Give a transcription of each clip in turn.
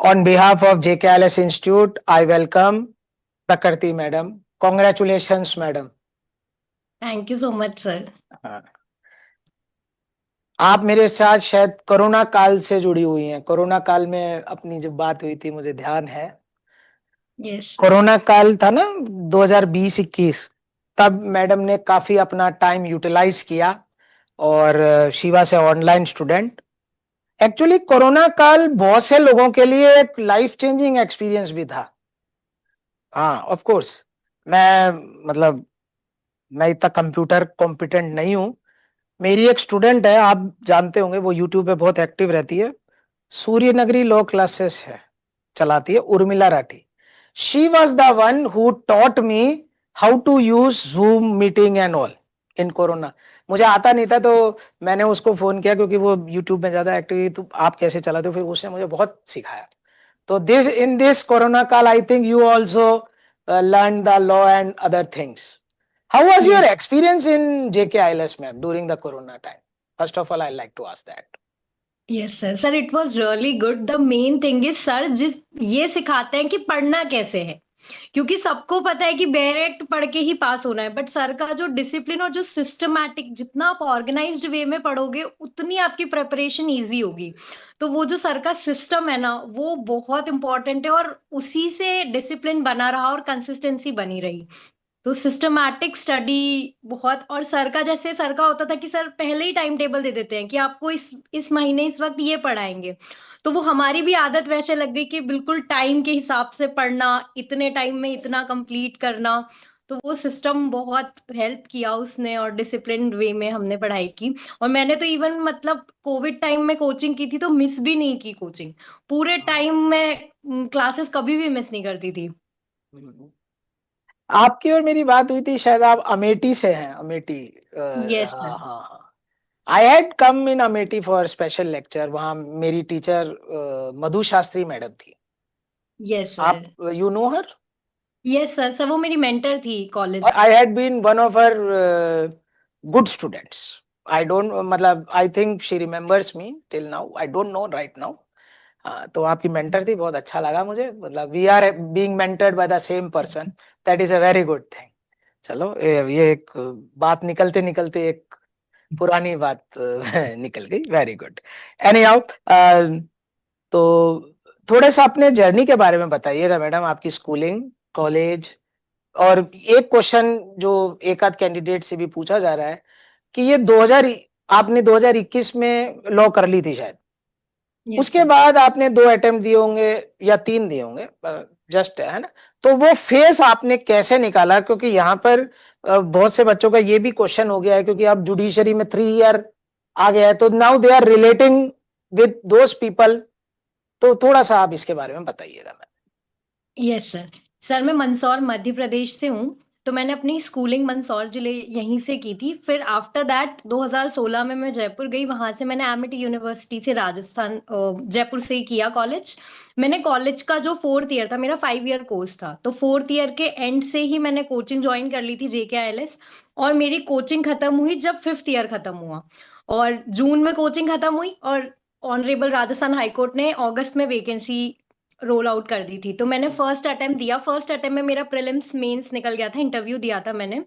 On behalf of JKLS Institute, I welcome Prakriti Madam. Congratulations, Madam. Thank you so much sir. आप मेरे साथ शायद corona काल से जुड़ी हुई हैं। कोरोना काल में अपनी जब बात हुई थी, मुझे ध्यान है। Yes sir. कोरोना काल था ना, 2020-21। तब मैडम ने काफी अपना टाइम यूटिलाइज किया और शिवा से ऑनलाइन स्टूडेंट। एक्चुअली कोरोना काल बहुत से लोगों के लिए एक लाइफ चेंजिंग एक्सपीरियंस भी था। हाँ, ऑफ कोर्स। मैं मतलब मैं इतना कंप्यूटर कॉम्पिटेंट नहीं हूँ। मेरी एक स्टूडेंट है, आप जानते होंगे, वो यूट्यूब पे बहुत एक्टिव रहती है। सूर्य नगरी लॉ क्लासेस है, चलाती है, Urmila Rathi. She was the one who taught me how to use Zoom meeting and all in corona. मुझे आता नहीं था, तो मैंने उसको फोन किया क्योंकि वो यूट्यूब में ज्यादा एक्टिव है। तो आप कैसे चलाते हो? फिर उसने मुझे बहुत सिखाया। तो दिस इन दिस कोरोना काल I think you also learn the law and other things. How was your yes experience in JKILS, ma'am, during the Corona time? First of all, I'd like to ask that. Yes sir. Sir it was really good. The main thing is sir जिस ये सिखाते हैं कि पढ़ना कैसे है, क्योंकि सबको पता है कि डायरेक्ट पढ़ के ही पास होना है, बट सर का जो डिसिप्लिन और जो सिस्टमैटिक, जितना आप ऑर्गेनाइज्ड वे में पढ़ोगे उतनी आपकी प्रिपरेशन इजी होगी। तो वो जो सर का सिस्टम है ना, वो बहुत इंपॉर्टेंट है और उसी से डिसिप्लिन बना रहा और कंसिस्टेंसी बनी रही। तो सिस्टमैटिक स्टडी बहुत। और सर का, जैसे सर का होता था कि सर पहले ही टाइम टेबल दे देते हैं कि आपको इस महीने इस वक्त ये पढ़ाएंगे। तो वो हमारी भी आदत वैसे लग गई कि बिल्कुल टाइम के हिसाब से पढ़ना, इतने टाइम में इतना कंप्लीट करना। तो वो सिस्टम बहुत हेल्प किया उसने, और डिसिप्लिन वे में हमने पढ़ाई की। और मैंने तो इवन मतलब कोविड टाइम में कोचिंग की थी तो मिस भी नहीं की कोचिंग। पूरे टाइम में क्लासेस कभी भी मिस नहीं करती थी। हम्म। आपकी और मेरी बात हुई थी, शायद आप अमेठी से हैं। अमेठी। यस हाँ सर। हाँ हाँ। I had come in Amethi for special lecture. वहाँ मेरी टीचर मधु शास्त्री मैडम थी। यस आप sir. You know her? Yes sir. Sir वो मेरी मेंटर थी college. I had been one of her good students. I don't मतलब I think she remembers me till now. I don't know right now. हाँ, तो आपकी mentor थी, बहुत अच्छा लगा मुझे। मतलब we are being mentored by the same person, that is a very good thing. चलो, ये एक बात निकलते निकलते एक पुरानी बात निकल गई। Very good. एनी हाउ, तो थोड़ा सा अपने जर्नी के बारे में बताइएगा मैडम, आपकी स्कूलिंग, कॉलेज। और एक क्वेश्चन जो एक आध कैंडिडेट से भी पूछा जा रहा है कि ये 2000 आपने 2021 में लॉ कर ली थी शायद। यस उसके सर। बाद आपने 2 अटेम्प्ट दिए होंगे या 3 दिए होंगे, जस्ट है ना। तो वो फेस आपने कैसे निकाला? क्योंकि यहाँ पर बहुत से बच्चों का ये भी क्वेश्चन हो गया है, क्योंकि अब जुडिशरी में 3 ईयर आ गया है, तो now they are relating with those people. तो थोड़ा सा आप इसके बारे में बताइएगा मैम। Yes sir. सर मैं मंदसौर मध्य प्रदेश से हूँ। तो मैंने अपनी स्कूलिंग मंदसौर जिले यहीं से की थी। फिर आफ्टर दैट 2016 में मैं जयपुर गई। वहां से मैंने एमिटी यूनिवर्सिटी से राजस्थान जयपुर से ही किया कॉलेज। मैंने कॉलेज का जो 4th ईयर था, मेरा 5 ईयर कोर्स था, तो 4th ईयर के एंड से ही मैंने कोचिंग ज्वाइन कर ली थी JKILS। और मेरी कोचिंग खत्म हुई जब 5th ईयर खत्म हुआ। और जून में कोचिंग खत्म हुई और ऑनरेबल राजस्थान हाईकोर्ट ने अगस्त में वैकेंसी रोल आउट कर दी थी। तो मैंने फर्स्ट अटेम्प्ट दिया। फर्स्ट अटेम्प्ट में मेरा प्रीलिम्स मेंस निकल गया था, इंटरव्यू दिया था मैंने।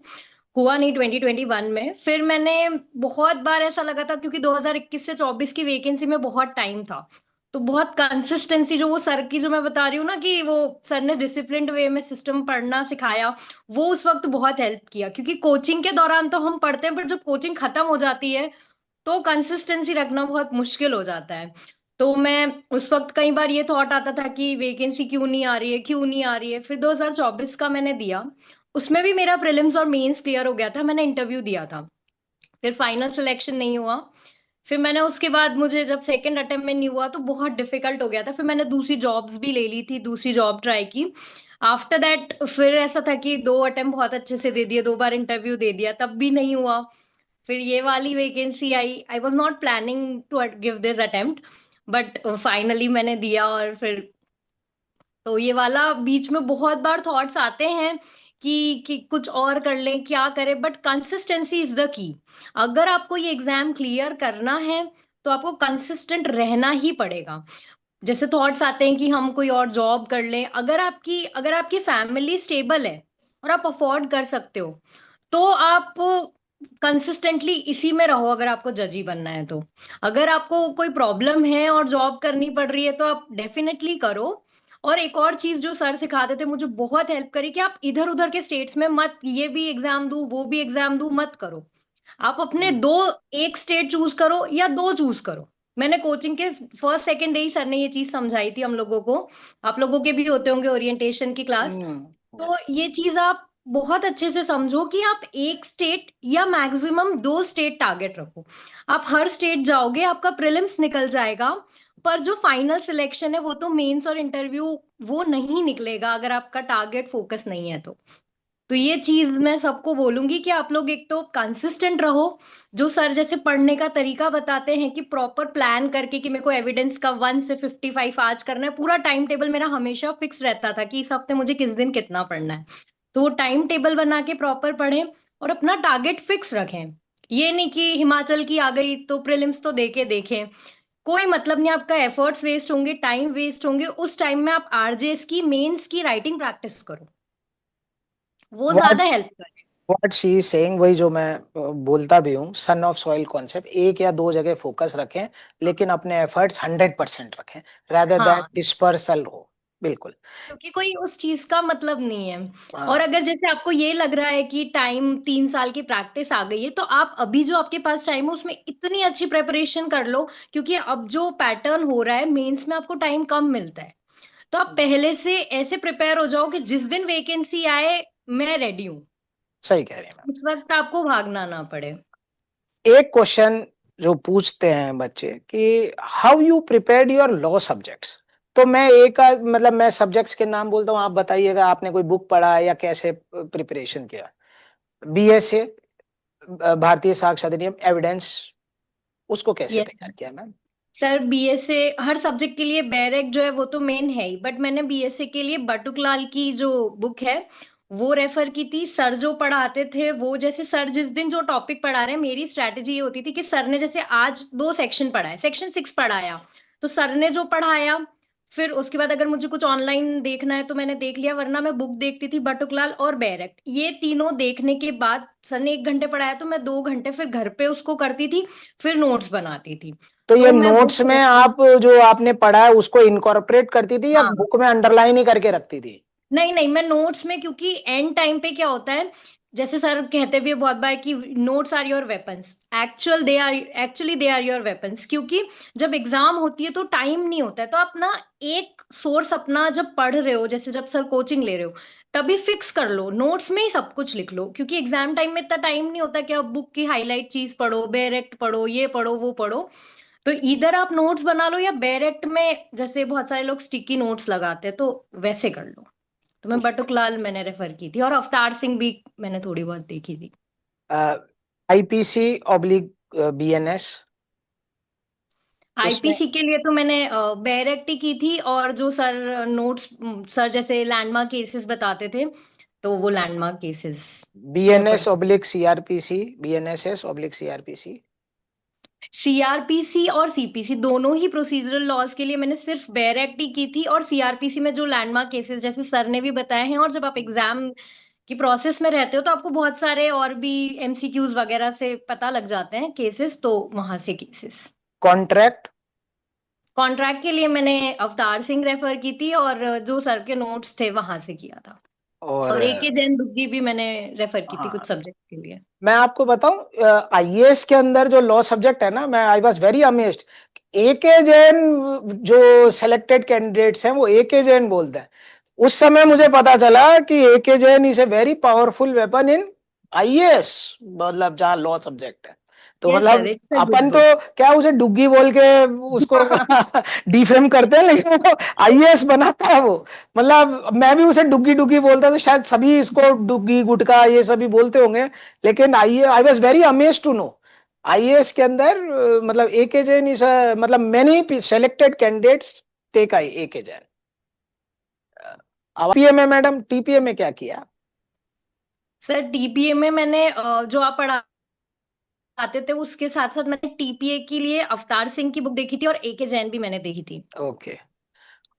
हुआ नहीं 2021 में। फिर मैंने बहुत बार ऐसा लगा था, क्योंकि 2021 से 24 की वैकेंसी में बहुत टाइम था। तो बहुत कंसिस्टेंसी, जो वो सर की जो मैं बता रही हूँ ना कि वो सर ने डिसिप्लिन्ड वे में सिस्टम पढ़ना सिखाया, वो उस वक्त बहुत हेल्प किया। क्योंकि कोचिंग के दौरान तो हम पढ़ते हैं, पर जब कोचिंग खत्म हो जाती है तो कंसिस्टेंसी रखना बहुत मुश्किल हो जाता है। तो मैं उस वक्त कई बार ये थॉट आता था कि वैकेंसी क्यों नहीं आ रही है, क्यों नहीं आ रही है। फिर 2024 का मैंने दिया। उसमें भी मेरा प्रीलिम्स और मेंस क्लियर हो गया था, मैंने इंटरव्यू दिया था। फिर फाइनल सिलेक्शन नहीं हुआ। फिर मैंने उसके बाद, मुझे जब सेकंड अटेम्प्ट में नहीं हुआ तो बहुत डिफिकल्ट हो गया था। फिर मैंने दूसरी जॉब्स भी ले ली थी, दूसरी जॉब ट्राई की। आफ्टर दैट फिर ऐसा था कि 2 अटेम्प्ट बहुत अच्छे से दे दिए, 2 बार इंटरव्यू दे दिया, तब भी नहीं हुआ। फिर ये वाली वैकेंसी आई। I was not planning to give this attempt, but finally मैंने दिया। और फिर तो ये वाला बीच में बहुत बार थॉट्स आते हैं कि कुछ और कर लें, क्या करें, but consistency is the key. अगर आपको ये एग्जाम क्लियर करना है तो आपको कंसिस्टेंट रहना ही पड़ेगा। जैसे थॉट्स आते हैं कि हम कोई और जॉब कर लें, अगर आपकी फैमिली स्टेबल है और आप अफोर्ड कर सकते हो, तो आप कंसिस्टेंटली इसी में रहो। अगर आपको जजी बनना है तो, अगर आपको कोई प्रॉब्लम है और जॉब करनी पड़ रही है तो आप डेफिनेटली करो। और एक और चीज जो सर सिखाते थे, मुझे बहुत हेल्प करी, कि आप इधर उधर के स्टेट्स में मत, ये भी एग्जाम दूं वो भी एग्जाम दूं मत करो। आप अपने हम्म, दो, एक स्टेट चूज करो या दो चूज करो। मैंने कोचिंग के फर्स्ट सेकंड डे ही सर ने ये चीज समझाई थी हम लोगों को। आप लोगों के भी होते होंगे ओरिएंटेशन की क्लास। तो yes. ये चीज आप बहुत अच्छे से समझो कि आप एक स्टेट या मैक्सिमम दो स्टेट टारगेट रखो। आप हर स्टेट जाओगे, आपका प्रीलिम्स निकल जाएगा, पर जो फाइनल सिलेक्शन है वो तो मेंस और इंटरव्यू, वो नहीं निकलेगा अगर आपका टारगेट फोकस नहीं है तो ये चीज मैं सबको बोलूंगी कि आप लोग एक तो कंसिस्टेंट रहो। जो सर जैसे पढ़ने का तरीका बताते हैं कि प्रॉपर प्लान करके, कि मेरे को एविडेंस का 1 से 55 आज करना है, पूरा टाइम टेबल मेरा हमेशा फिक्स रहता था कि इस हफ्ते मुझे किस दिन कितना पढ़ना है। तो वो टाइम टेबल बना के प्रॉपर पढ़ें और अपना टारगेट फिक्स रखें। ये नहीं कि हिमाचल की आ गई तो प्रीलिम्स तो देके देखें, कोई मतलब नहीं। आपका एफर्ट्स वेस्ट होंगे, टाइम वेस्ट होंगे। उस टाइम में आप आरजेएस की मेंस की राइटिंग प्रैक्टिस करो, वो व्हाट ज्यादा हेल्प करे। व्हाट शी इज सेइंग वही जो मैं बोलता भी हूँ, सन ऑफ सॉइल कॉन्सेप्ट, एक या दो जगह फोकस रखें, लेकिन अपने एफर्ट्स 100% रखें, rather दैन हाँ, डिस्पर्सल हो। बिल्कुल। क्योंकि कोई उस चीज का मतलब नहीं है। और हाँ, अगर जैसे आपको ये लग रहा है कि टाइम 3 साल की प्रैक्टिस आ गई है, तो आप अभी जो आपके पास टाइम है उसमें इतनी अच्छी प्रेपरेशन कर लो, क्योंकि अब जो पैटर्न हो रहा है मेंस में आपको टाइम कम मिलता है। तो आप पहले से ऐसे प्रिपेयर हो जाओ कि जिस दिन वेकेंसी आए मैं रेडी हूँ, सही कह रही हैं मैम। उस वक्त आपको भागना ना पड़े। एक क्वेश्चन जो पूछते हैं बच्चे कि how you prepared your law subjects, तो मैं एक मतलब मैं सब्जेक्ट्स के नाम बोलता हूँ, आप बताइएगा आपने कोई बुक पढ़ा है या कैसे प्रिपरेशन किया। बीएसए, भारतीय साक्ष्य अधिनियम, एविडेंस, उसको कैसे यस तैयार किया मैम? सर, बीएसए हर सब्जेक्ट के लिए बैरेक जो है वो तो मेन है ही, बट मैंने बीएसए के लिए बटुकलाल की जो बुक है वो रेफर की थी। सर जो पढ़ाते थे वो, जैसे सर जिस दिन जो टॉपिक पढ़ा रहे हैं, मेरी स्ट्रैटेजी ये होती थी कि सर ने जैसे आज 2 सेक्शन पढ़ाया, सेक्शन 6 पढ़ाया, तो सर ने जो पढ़ाया, फिर उसके बाद अगर मुझे कुछ ऑनलाइन देखना है तो मैंने देख लिया, वरना मैं बुक देखती थी बटुकलाल और बैरेक। ये तीनों देखने के बाद सर ने 1 घंटे पढ़ाया तो मैं 2 घंटे फिर घर पे उसको करती थी, फिर नोट्स बनाती थी। तो ये तो मैं नोट्स बुक में रेफर, आप जो आपने पढ़ा है उसको इनकॉर्पोरेट करती थी या हाँ, बुक में अंडरलाइन ही करके रखती थी? नहीं नहीं, मैं नोट्स में, क्योंकि एंड टाइम पे क्या होता है, जैसे सर कहते भी हैं बहुत बार कि notes are your weapons, actually they are your weapons. क्योंकि जब एग्जाम होती है तो टाइम नहीं होता है, तो आप ना एक सोर्स अपना जब पढ़ रहे हो, जैसे जब सर कोचिंग ले रहे हो, तभी फिक्स कर लो, नोट्स में ही सब कुछ लिख लो। क्योंकि एग्जाम टाइम में इतना टाइम नहीं होता कि आप बुक की हाईलाइट चीज पढ़ो, डायरेक्ट पढ़ो, ये पढ़ो वो पढ़ो। तो इधर आप नोट्स बना लो, या डायरेक्ट में जैसे बहुत सारे लोग स्टिकी नोट्स लगाते हैं, तो वैसे कर लो। तो मैं बटुकलाल मैंने रेफर की थी, और अवतार सिंह भी मैंने थोड़ी बहुत देखी थी। आईपीसी ऑब्लिक बीएनएस, उसमें आईपीसी के लिए तो मैंने डायरेक्ट ही की थी, और जो सर नोट्स, सर जैसे लैंडमार्क केसेस बताते थे, तो वो लैंडमार्क केसेस मैं बीएनएस पढ़ती। Oblique CrPC, BNSS oblique CrPC. CrPC और सीपीसी दोनों ही प्रोसीजरल लॉज के लिए मैंने सिर्फ डायरेक्ट ही की थी, और सीआरपीसी में जो लैंडमार्क केसेस जैसे सर ने भी बताए हैं, और जब आप एग्जाम की प्रोसेस में रहते हो तो आपको बहुत सारे और भी एमसीक्यूज वगैरह से पता लग जाते हैं केसेस, तो वहां से केसेस। कॉन्ट्रैक्ट। कॉन्ट्रैक्ट के लिए मैंने अवतार सिंह रेफर की थी, और जो सर के नोट्स थे वहां से किया था। और और एके जैन दुग्गी भी मैंने रेफर की थी कुछ हाँ, सब्जेक्ट के लिए। मैं आपको बताऊं, आईएएस के अंदर जो लॉ सब्जेक्ट है ना, मैं आई वाज वेरी अमेज्ड। एके जैन जो सिलेक्टेड कैंडिडेट्स हैं वो एके जैन बोलते हैं। उस समय मुझे पता चला कि A K Jain is a very powerful weapon in IAS, मतलब जहाँ लॉ सब्जेक्ट है। तो यस सर, मतलब इट्स अ गुड अपन तो बुक। क्या उसे डुग्गी बोल के उसको डिफेम करते हैं, लेकिन वो आईएएस बनाता है वो। मतलब मैं भी उसे डुग्गी डुग्गी बोलता, तो शायद सभी इसको डुग्गी गुटका ये सभी बोलते होंगे। लेकिन I I was very amazed to know IAS के अंदर मतलब एके जैन इज मतलब many selected candidates take I A K Jain. अब टीपीए में मैडम, टीपीए में क्या किया? सर टीपीए में मैंने जो आप पढ़ाते थे उसके साथ साथ मैंने टीपीए के लिए अवतार सिंह की बुक देखी थी, और एके जैन भी मैंने देखी थी। ओके।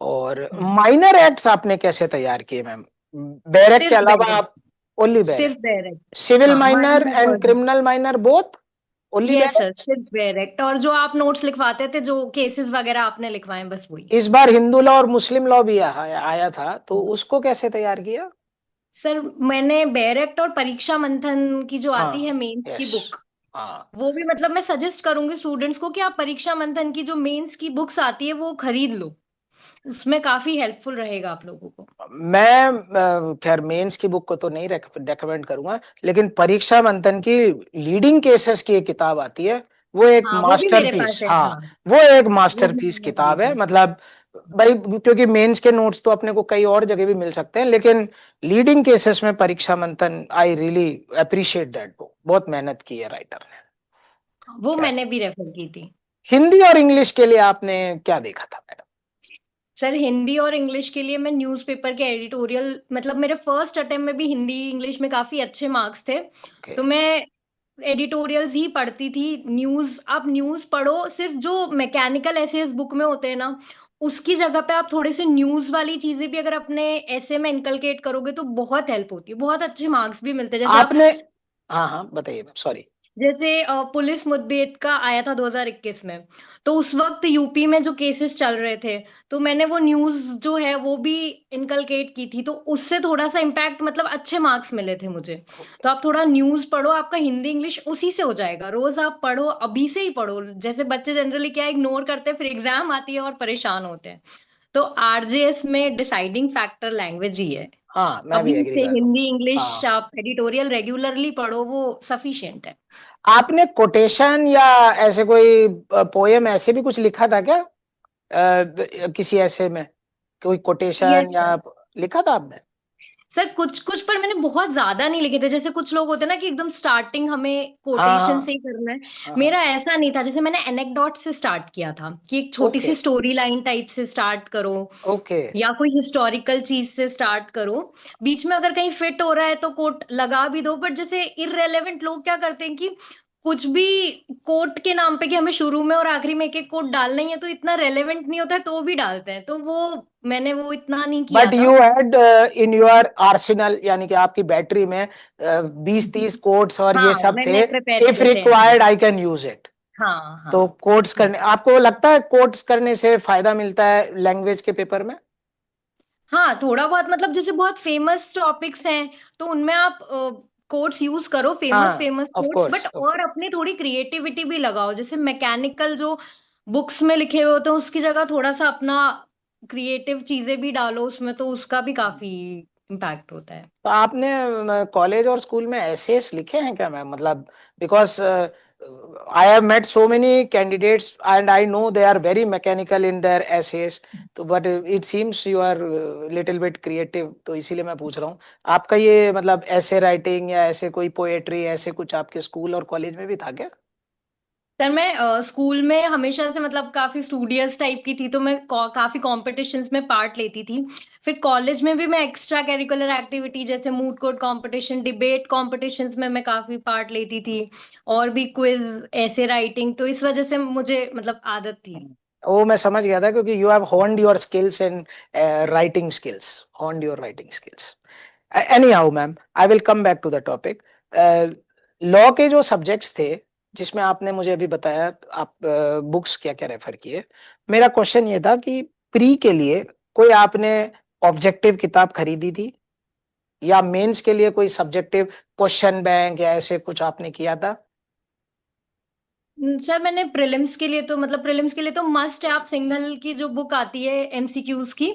और हम्म। माइनर एक्ट्स आपने कैसे तैयार किए मैम? बैरक के सिर्फ अलावा बैरक। आप? Only barrack? सिर्फ डायरेक्ट। सिविल हाँ, minor minor and version. Criminal minor both? Only yes sir, barrack? सिर्फ डायरेक्ट। और जो आप नोट्स लिखवाते थे, जो केसेस वगैरह आपने लिखवाए, बस वही। इस बार हिंदू लॉ और मुस्लिम लॉ भी आया था, तो उसको कैसे तैयार किया? सर, मैंने डायरेक्ट और परीक्षा मंथन की जो आती है हाँ। मेंस की यस। बुक, हाँ। वो भी मतलब मैं सजेस्ट करूंगी स्टूडेंट्स को कि आप परीक्षा मंथन की जो मेंस की बुक्स आती है वो खरीद लो। उसमें काफी हेल्पफुल रहेगा आप लोगों को। मैं खैर मेंस की बुक को तो नहीं रेकमेंड करूंगा, लेकिन परीक्षा मंथन की लीडिंग केसेस की एक किताब आती है, वो एक हाँ, वो भी मेरे मास्टरपीस। पास है। हाँ, हाँ, वो एक वो भी मास्टरपीस मैंने किताब है, खरीदी। मतलब भाई, क्योंकि मेंस के नोट्स तो अपने को कई और जगह भी मिल सकते हैं, लेकिन लीडिंग केसेस में परीक्षा मंथन, I really appreciate that book. बहुत मेहनत की है राइटर ने। वो खैर, मैंने भी रेफर की थी। हिंदी और इंग्लिश के लिए आपने क्या देखा था मैडम? सर, हिंदी और इंग्लिश के लिए मैं न्यूज़पेपर के एडिटोरियल, मतलब मेरे फर्स्ट अटेम्प्ट में भी हिंदी इंग्लिश में काफी अच्छे मार्क्स थे। ओके। तो मैं एडिटोरियल्स ही पढ़ती थी। न्यूज़, आप न्यूज़ पढ़ो, सिर्फ जो मैकेनिकल एसेस बुक में होते हैं ना, उसकी जगह पे आप थोड़े से न्यूज़ वाली चीजें भी अगर अपने ऐसे में इनकलकेट करोगे तो बहुत हेल्प होती है, बहुत अच्छे मार्क्स भी मिलते हैं। जैसे आप, आपने, हाँ हाँ बताइए मैम, सॉरी। जैसे पुलिस मुठभेड़ का आया था 2021 में, तो उस वक्त यूपी में जो केसेस चल रहे थे, तो मैंने वो न्यूज जो है वो भी इनकलकेट की थी, तो उससे थोड़ा सा इम्पैक्ट, मतलब अच्छे मार्क्स मिले थे मुझे। तो आप थोड़ा न्यूज पढ़ो, आपका हिंदी इंग्लिश उसी से हो जाएगा। रोज आप पढ़ो, अभी से ही पढ़ो। जैसे बच्चे जनरली क्या इग्नोर करते हैं, फिर एग्जाम आती है और परेशान होते हैं। तो आरजेएस में डिसाइडिंग फैक्टर लैंग्वेज ही है। हाँ, मैं भी अभी एग्री से कर रहा हूँ। हिंदी इंग्लिश हाँ। आप एडिटोरियल रेगुलरली पढ़ो, वो सफिशिएंट है। आपने कोटेशन या ऐसे कोई पोयम ऐसे भी कुछ लिखा था क्या? किसी ऐसे में कोई कोटेशन यस या लिखा था आपने? सर, कुछ कुछ पर मैंने बहुत ज्यादा नहीं लिखे थे। जैसे कुछ लोग होते हैं ना कि एकदम स्टार्टिंग हमें हाँ कोटेशन से हाँ ही करना है। हाँ हाँ। मेरा ऐसा नहीं था। जैसे मैंने एनेक्डोट से स्टार्ट किया था कि एक छोटी ओके। सी स्टोरी लाइन टाइप से स्टार्ट करो, ओके। या कोई हिस्टोरिकल चीज से स्टार्ट करो। बीच में अगर कहीं फिट हो रहा है तो कोट लगा भी दो। बट जैसे इररेलेवेंट लोग क्या करते हैं कि कुछ भी कोट के नाम पे कि हमें शुरू में और आखिरी में एक एक कोट डालना ही है, तो इतना रेलेवेंट नहीं होता है तो भी डालते हैं। तो वो मैंने वो इतना नहीं किया बट था। You had in your Arsenal, यानी कि आपकी बैटरी में 20-30 कोड्स और ये हाँ, सब थे। मैंने प्रिपेयर इफ किए थे ऐसे। Required I can use it. हाँ तो हाँ। कोड्स करने, आपको लगता है कोड्स करने से फायदा मिलता है लैंग्वेज के पेपर में? हाँ, थोड़ा बहुत, मतलब जैसे बहुत फेमस टॉपिक्स हैं तो उनमें आप कोट्स यूज करो, फेमस हाँ, famous of quotes. Course. But और अपनी थोड़ी क्रिएटिविटी भी लगाओ। जैसे मैकेनिकल जो बुक्स में लिखे हुए होते हैं उसकी जगह थोड़ा सा अपना क्रिएटिव चीजें भी डालो उसमें, तो उसका भी काफी इम्पैक्ट होता है। तो आपने कॉलेज और स्कूल में एसेस लिखे हैं क्या मैम? मतलब because I have met so many candidates and I know they are very mechanical in their essays, तो but it seems you are little bit creative, तो इसीलिए मैं पूछ रहा हूँ। आपका ये मतलब ऐसे राइटिंग या ऐसे कोई पोएट्री ऐसे कुछ आपके स्कूल और कॉलेज में भी था क्या? सर, मैं स्कूल में हमेशा से मतलब काफी स्टूडियस टाइप की थी, तो मैं काफी कॉम्पिटिशन्स में पार्ट लेती थी। फिर कॉलेज में भी मैं एक्स्ट्रा करिकुलर एक्टिविटी जैसे moot court competition, debate competitions में मैं काफी पार्ट लेती थी। और भी क्विज, ऐसे राइटिंग, तो इस वजह से मुझे मतलब आदत थी। वो मैं समझ गया था, क्योंकि you have honed your skills in writing skills, honed your writing skills. Anyhow ma'am, I will come back to the topic. Law के जो सब्जेक्ट्स थे, जिसमें आपने मुझे अभी बताया आप बुक्स क्या क्या रेफर किए, मेरा क्वेश्चन ये था कि प्री के लिए कोई आपने ऑब्जेक्टिव किताब खरीदी थी, या मेंस के लिए कोई सब्जेक्टिव क्वेश्चन बैंक या ऐसे कुछ आपने किया था? सर, मैंने प्रिलिम्स के लिए तो, मतलब प्रिलिम्स के लिए तो मस्ट है, आप सिंगल की जो बुक आती है एमसीक्यूज की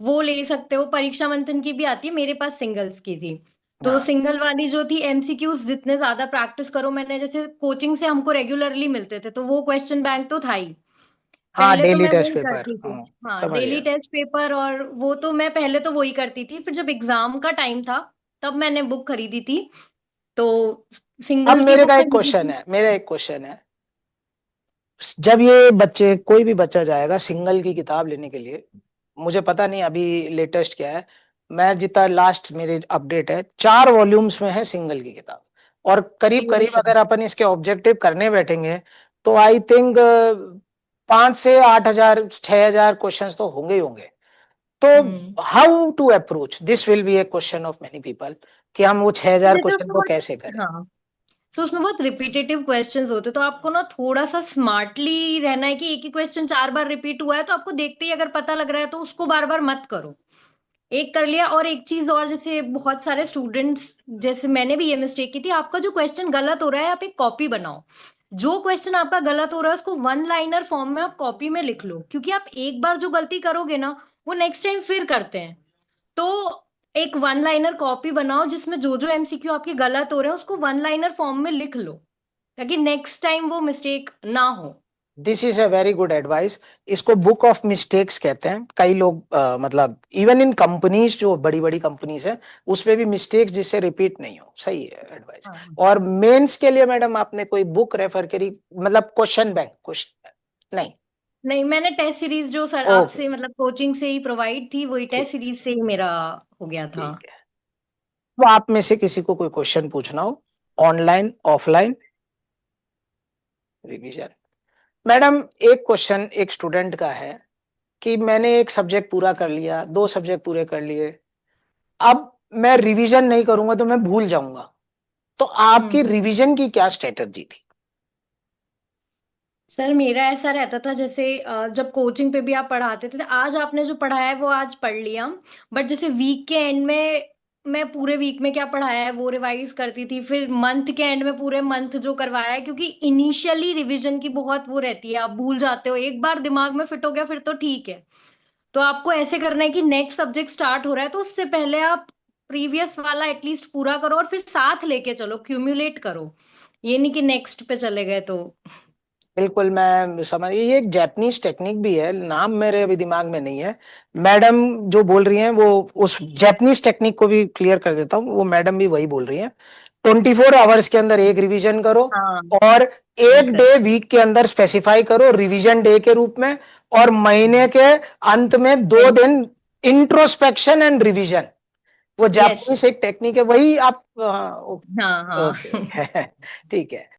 वो ले सकते हो। परीक्षा मंथन की भी आती है, मेरे पास सिंगल्स की थी। तो हाँ सिंगल वाली जो थी, एमसीक्यूज जितने ज्यादा प्रैक्टिस करो, मैंने जैसे कोचिंग से हमको रेगुलरली मिलते थे तो वो क्वेश्चन बैंक तो था ही। हाँ, पहले तो डेली मैं टेस्ट वही पेपर, करती थी। हाँ, समझ डेली गया। टेस्ट पेपर, और वो तो मैं पहले तो वही करती थी। फिर जब एग्जाम का टाइम था तब मैंने बुक खरीदी थी, तो अब सिंगल की मेरे का बुक एक खरीदी क्वेश्चन थी। है, मेरा एक क्वेश्चन है, जब ये बच्चे, कोई भी बच्चा जाएगा सिंगल की किताब लेने के लिए, मुझे पता नहीं अभी लेटेस्ट क्या है, मैं जितना लास्ट मेरे अपडेट है 4 वॉल्यूम्स में है सिंगल की किताब, और करीब यस करीब सर। अगर अपन इसके ऑब्जेक्टिव करने बैठेंगे तो आई थिंक 5 से 8 हजार 6 हजार क्वेश्चंस तो होंगे ही होंगे। तो how to approach this will be a question of many people कि हम वो 6000 जैसे क्वेश्चन उसमें को कैसे करें। हाँ, तो उसमें बहुत रिपीटेटिव क्वेश्चंस होते, तो आपको ना थोड़ा सा स्मार्टली रहना है कि एक ही क्वेश्चन 4 बार रिपीट हुआ है तो आपको देखते ही अगर पता लग रहा है तो उसको बार बार मत करो। एक कर लिया। और एक चीज और, जैसे बहुत सारे स्टूडेंट्स, जैसे मैंने भी ये मिस्टेक की थी, आपका जो क्वेश्चन गलत हो रहा है आप एक कॉपी बनाओ। जो क्वेश्चन आपका गलत हो रहा है उसको वन लाइनर फॉर्म में आप कॉपी में लिख लो, क्योंकि आप एक बार जो गलती करोगे ना वो नेक्स्ट टाइम फिर करते हैं। तो एक वन लाइनर कॉपी बनाओ जिसमें जो जो एमसीक्यू आपके गलत हो रहे हैं उसको वन लाइनर फॉर्म में लिख लो, ताकि नेक्स्ट टाइम वो मिस्टेक ना हो। This is a very good advice. इसको बुक ऑफ मिस्टेक्स कहते हैं। कई लोग मतलब इवन इन कंपनीज, जो बड़ी बड़ी कंपनीज है, उसमें भी मिस्टेक्स जिससे रिपीट नहीं हो। सही है एडवाइस। हाँ। और मेंस के लिए मैडम आपने कोई बुक रेफर करी, मतलब क्वेश्चन बैंक क्वेश्चन नहीं? नहीं, मैंने टेस्ट सीरीज जो सर ओके, आपसे मतलब कोचिंग से ही प्रोवाइड थी वही टेस्ट ठीक सीरीज से ही मेरा हो गया था। ठीक है। तो आप में से किसी को कोई क्वेश्चन पूछना हो, ऑनलाइन ऑफलाइन रिवीजन। मैडम एक क्वेश्चन एक स्टूडेंट का है कि मैंने एक सब्जेक्ट पूरा कर लिया, 2 सब्जेक्ट पूरे कर लिए, अब मैं रिवीजन नहीं करूंगा तो मैं भूल जाऊंगा, तो आपकी हम्म। रिवीजन की क्या स्ट्रेटजी थी? सर मेरा ऐसा रहता था, जैसे जब कोचिंग पे भी आप पढ़ाते थे, आज आपने जो पढ़ाया है वो आज पढ़ लिया, बट जैसे वीक के एंड में मैं पूरे वीक में क्या पढ़ाया है वो रिवाइज करती थी, फिर मंथ के एंड में पूरे मंथ जो करवाया है, क्योंकि इनिशियली रिवीजन की बहुत वो रहती है, आप भूल जाते हो, एक बार दिमाग में फिट हो गया फिर तो ठीक है। तो आपको ऐसे करना है कि नेक्स्ट सब्जेक्ट स्टार्ट हो रहा है तो उससे पहले आप प्रीवियस वाला एटलीस्ट पूरा करो और फिर साथ लेके चलो, क्यूमुलेट करो, ये नहीं कि नेक्स्ट पे चले गए तो। बिल्कुल, मैं समझ, ये एक जैपनीज टेक्निक भी है, नाम मेरे अभी दिमाग में नहीं है। मैडम जो बोल रही हैं वो उस जैपनीज टेक्निक को भी क्लियर कर देता हूँ, वो मैडम भी वही बोल रही हैं। 24 आवर्स के अंदर एक रिवीजन करो, हाँ और जी एक सर। डे वीक के अंदर स्पेसिफाई करो रिवीजन डे के रूप में, और महीने के अंत में 2 दिन इंट्रोस्पेक्शन एंड रिवीजन। वो यस। जापानीज एक टेक्निक है, वही आप? हाँ ओके हाँ। ओके ठीक है।